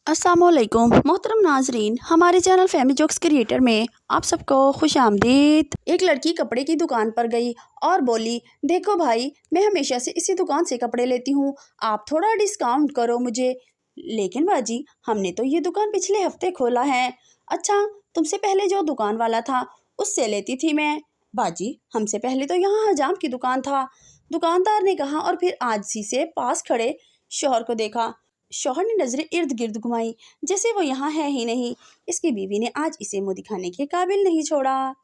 अस्सलामुअलैकुम मोहतरम नाजरीन, हमारे चैनल फैमिली जोक्स क्रिएटर में आप सबको खुश आमदीद। एक लड़की कपड़े की दुकान पर गई और बोली, देखो भाई, मैं हमेशा से इसी दुकान से कपड़े लेती हूँ, आप थोड़ा डिस्काउंट करो मुझे। लेकिन बाजी, हमने तो ये दुकान पिछले हफ्ते खोला है। अच्छा, तुमसे पहले जो दुकान वाला था उससे लेती थी मैं। बाजी, हमसे पहले तो यहाँ हजाम की दुकान था, दुकानदार ने कहा, और फिर आजी से पास खड़े शौहर को देखा। शौहर ने नजरें इर्द गिर्द घुमाई, जैसे वो यहाँ है ही नहीं। इसकी बीवी ने आज इसे मुंह दिखाने के काबिल नहीं छोड़ा।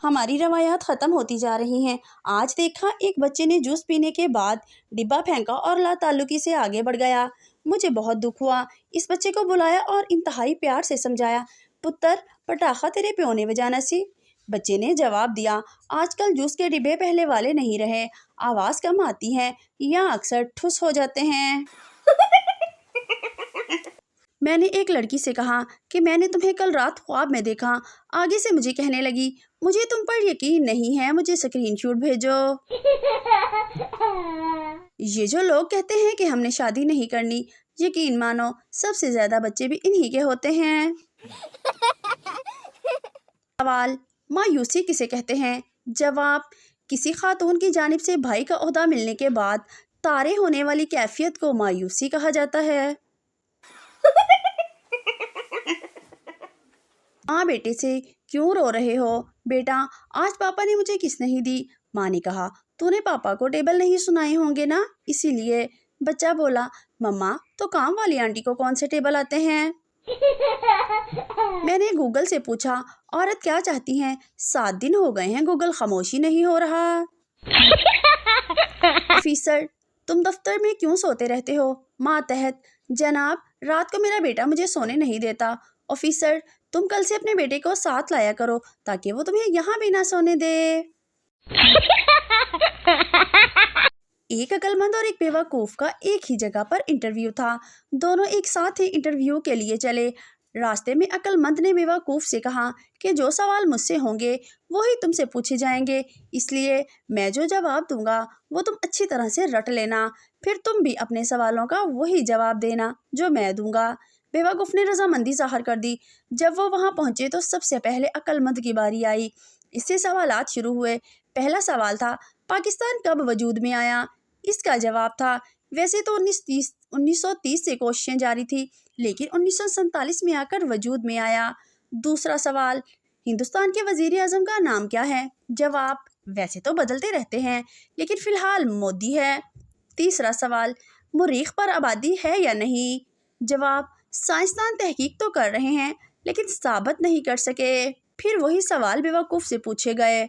हमारी रवायात खत्म होती जा रही हैं। आज देखा, एक बच्चे ने जूस पीने के बाद डिब्बा फेंका और लाताल्लुकी से आगे बढ़ गया। मुझे बहुत दुख हुआ। इस बच्चे को बुलाया और इंतहाई प्यार से समझाया, पुत्र, पटाखा तेरे प्यो ने बजाना सी। बच्चे ने जवाब दिया, आजकल जूस के डिब्बे पहले वाले नहीं रहे, आवाज़ कम आती है या अक्सर ठुस हो जाते हैं। मैंने एक लड़की से कहा कि मैंने तुम्हें कल रात ख्वाब में देखा। आगे से मुझे कहने लगी, मुझे तुम पर यकीन नहीं है, मुझे स्क्रीनशॉट भेजो। ये जो लोग कहते हैं कि हमने शादी नहीं करनी, यकीन मानो सबसे ज्यादा बच्चे भी इन्हीं के होते हैं। सवाल, मायूसी किसे कहते हैं? जवाब, किसी खातून की जानिब से भाई का ओहदा मिलने के बाद तारे होने वाली कैफियत को मायूसी कहा जाता है। माँ बेटे से, क्यों रो रहे हो बेटा, आज पापा ने मुझे किस नहीं दी। माँ ने कहा, तूने पापा को टेबल नहीं सुनाए होंगे ना, इसीलिए। बच्चा बोला, मम्मा, तो काम वाली आंटी को कौन से टेबल आते हैं? मैंने गूगल से पूछा, औरत क्या चाहती हैं? 7 दिन हो गए हैं गूगल खामोशी नहीं हो रहा। ऑफिसर, तुम दफ्तर में क्यों सोते रहते हो? मातहत, जनाब, रात को मेरा बेटा मुझे सोने नहीं देता। ऑफिसर, तुम कल से अपने बेटे को साथ लाया करो ताकि वो तुम्हें यहाँ भी ना सोने दे। एक अक्लमंद और एक बेवकूफ़ का एक ही जगह पर इंटरव्यू था। दोनों एक साथ ही इंटरव्यू के लिए चले। रास्ते में अक्लमंद ने बेवकूफ़ से कहा कि जो सवाल मुझसे होंगे वही तुमसे पूछे जाएंगे, इसलिए मैं जो जवाब दूंगा वो तुम अच्छी तरह से रट लेना, फिर तुम भी अपने सवालों का वही जवाब देना जो मैं दूंगा। बेवकूफ़ ने रजामंदी ज़ाहिर कर दी। जब वो वहाँ पहुँचे तो सबसे पहले अक्लमंद की बारी आई। इससे सवालात शुरू हुए। पहला सवाल था, पाकिस्तान कब वजूद में आया? इसका जवाब था, वैसे तो 1930 से कोशिशें जारी थी, लेकिन 1947 में आकर वजूद में आया। दूसरा सवाल, हिंदुस्तान के वजीर आज़म का नाम क्या है? जवाब, वैसे तो बदलते रहते हैं, लेकिन फ़िलहाल मोदी है। तीसरा सवाल, मुरीख पर आबादी है या नहीं? जवाब, साइंसदान तहकीक तो कर रहे हैं, लेकिन साबित नहीं कर सके। फिर वही सवाल बेवकूफ़ से पूछे गए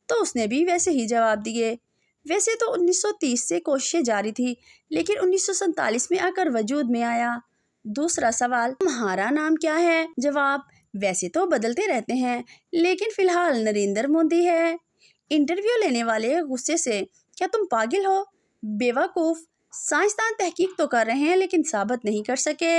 तो उसने भी वैसे ही जवाब दिए। वैसे तो 1930 से कोशिशें जारी थी, लेकिन 1947 में आकर वजूद में आया। दूसरा सवाल, तुम्हारा नाम क्या है? जवाब, वैसे तो बदलते रहते हैं, लेकिन फ़िलहाल नरेंद्र मोदी है। इंटरव्यू लेने वाले गुस्से से, क्या तुम पागल हो? बेवकूफ़, साइंसदान तहकीक तो कर रहे हैं, लेकिन साबित नहीं कर सके।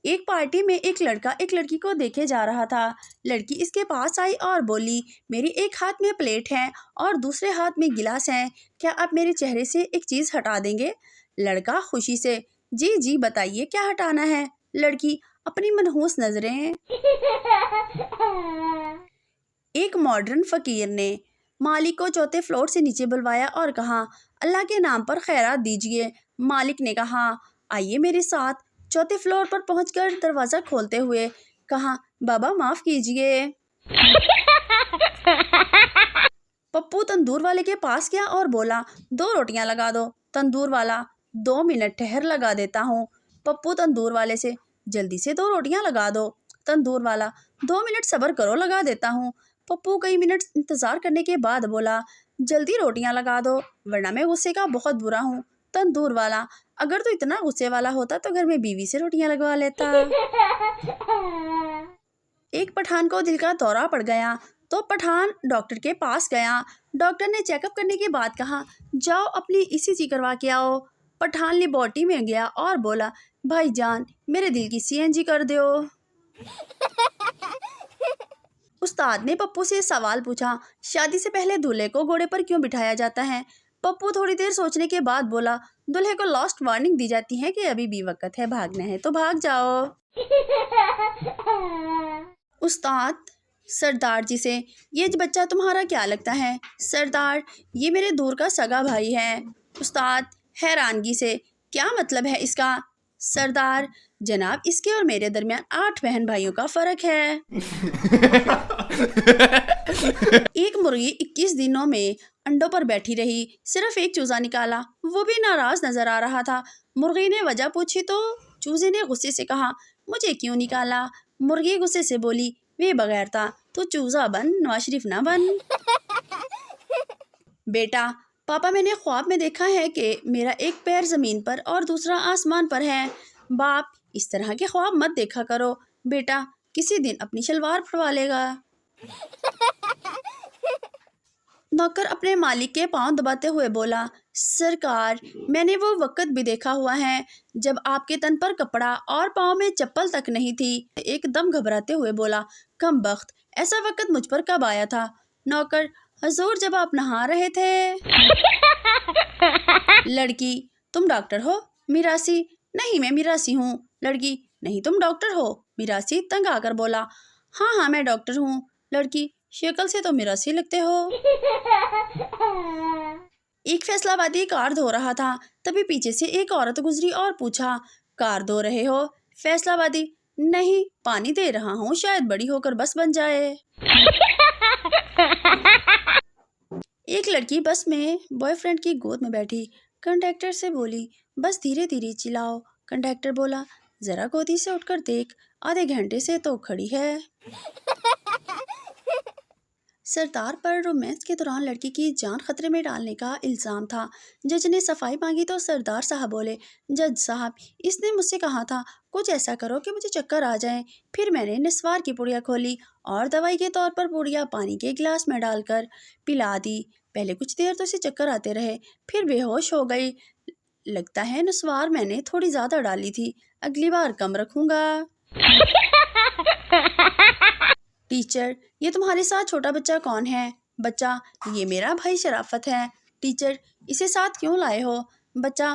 एक पार्टी में एक लड़का एक लड़की को देखे जा रहा था। लड़की इसके पास आई और बोली, मेरी एक हाथ में प्लेट है और दूसरे हाथ में गिलास है, क्या आप मेरे चेहरे से एक चीज़ हटा देंगे? लड़का खुशी से, जी जी बताइए, क्या हटाना है? लड़की, अपनी मनहूस नजरें। एक मॉडर्न फकीर ने मालिक को चौथे फ्लोर से नीचे बुलवाया और कहा, अल्लाह के नाम पर खैरात दीजिए। मालिक ने कहा, आइए मेरे साथ। चौथे फ्लोर पर पहुंचकर दरवाज़ा खोलते हुए कहा, बाबा माफ़ कीजिए। पप्पू तंदूर वाले के पास गया और बोला, 2 रोटियां लगा दो। तंदूर वाला, 2 मिनट ठहर लगा देता हूँ। पप्पू तंदूर वाले से, जल्दी से 2 रोटियां लगा दो। तंदूर वाला, 2 मिनट सब्र करो, लगा देता हूँ। पप्पू कई मिनट इंतज़ार करने के बाद बोला, जल्दी रोटियां लगा दो, वरना मैं गुस्से का बहुत बुरा हूँ। तंदूर वाला, अगर तो इतना गुस्से वाला होता तो घर में बीवी से रोटियां लगवा लेता। एक पठान को दिल का दौरा पड़ गया तो पठान डॉक्टर के पास गया। डॉक्टर ने चेकअप करने के बाद कहा, जाओ अपनी ईसीजी करवा के आओ। पठान लेबोरेटरी में गया और बोला, भाईजान, मेरे दिल की सीएनजी कर दो। उस्ताद ने पप्पू से सवाल पूछा, शादी से पहले दूल्हे को घोड़े पर क्यों बिठाया जाता है? पप्पू थोड़ी देर सोचने के बाद बोला, दूल्हे को लास्ट वार्निंग दी जाती है कि अभी भी वक्त है, भागना है तो भाग जाओ। उस्ताद सरदार जी से, ये बच्चा तुम्हारा क्या लगता है? सरदार, ये मेरे दूर का सगा भाई है। उस्ताद हैरानगी से, क्या मतलब है इसका? सरदार, जनाब, इसके और मेरे दरमियान 8 बहन भाइयों का फर्क है। एक मुर्गी 21 दिनों में अंडों पर बैठी रही, सिर्फ एक चूजा निकाला, वो भी नाराज नजर आ रहा था। मुर्गी ने वजह पूछी तो चूजे ने गुस्से से कहा, मुझे क्यों निकाला? मुर्गी गुस्से से बोली, वे बगैर था, तो चूजा बन, नवाज शरीफ ना बन। बेटा, पापा, मैंने ख्वाब में देखा है कि मेरा एक पैर जमीन पर और दूसरा आसमान पर है। बाप, इस तरह के ख्वाब मत देखा करो बेटा, किसी दिन अपनी शलवार फड़वा लेगा। नौकर अपने मालिक के पांव दबाते हुए बोला, सरकार, मैंने वो वक्त भी देखा हुआ है जब आपके तन पर कपड़ा और पाँव में चप्पल तक नहीं थी। एकदम घबराते हुए बोला, कमबख्त, ऐसा वक्त मुझ पर कब आया था? नौकर, हजूर, जब आप नहा रहे थे। लड़की, तुम डॉक्टर हो? मिरासी, नहीं मैं मिरासी हूँ। लड़की, नहीं तुम डॉक्टर हो। मिरासी तंग आकर बोला, हाँ हाँ मैं डॉक्टर हूँ। लड़की, शक्ल से तो मिरासी लगते हो। एक फैसलाबादी कार धो रहा था, तभी पीछे से एक औरत गुजरी और पूछा, कार धो रहे हो? फैसलाबादी, नहीं, पानी दे रहा हूँ, शायद बड़ी होकर बस बन जाए। एक लड़की बस में बॉयफ्रेंड की गोद में बैठी, कंडक्टर से बोली, बस धीरे धीरे चलाओ। कंडक्टर बोला, जरा गोदी से उठकर देख, आधे घंटे से तो खड़ी है। सरदार पर रोमांस के दौरान लड़की की जान खतरे में डालने का इल्ज़ाम था। जज ने सफाई मांगी तो सरदार साहब बोले, जज साहब, इसने मुझसे कहा था कुछ ऐसा करो कि मुझे चक्कर आ जाए। फिर मैंने निस्वार की पुड़िया खोली और दवाई के तौर पर पुड़िया पानी के गिलास में डालकर पिला दी। पहले कुछ देर तो इसे चक्कर आते रहे, फिर बेहोश हो गई। लगता है निस्वार मैंने थोड़ी ज़्यादा डाली थी, अगली बार कम रखूँगा। टीचर, ये तुम्हारे साथ छोटा बच्चा कौन है? बच्चा, ये मेरा भाई शराफत है। टीचर, इसे साथ क्यों लाए हो? बच्चा,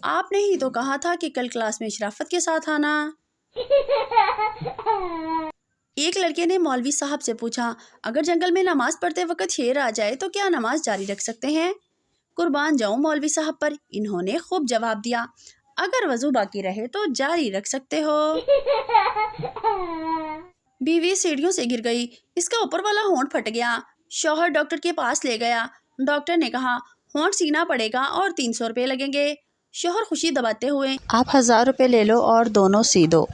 आपने ही तो कहा था कि कल क्लास में शराफत के साथ आना। एक लड़के ने मौलवी साहब से पूछा, अगर जंगल में नमाज पढ़ते वक्त शेर आ जाए तो क्या नमाज जारी रख सकते हैं? कुर्बान जाऊं मौलवी साहब पर, इन्होंने खूब जवाब दिया, अगर वजू बाकी रहे तो जारी रख सकते हो। बीवी सीढ़ियों से गिर गई, इसका ऊपर वाला होंठ फट गया। शौहर डॉक्टर के पास ले गया। डॉक्टर ने कहा, होंठ सीना पड़ेगा और 300 रुपये लगेंगे। शौहर खुशी दबाते हुए, आप 1000 रुपये ले लो और दोनों सी दो।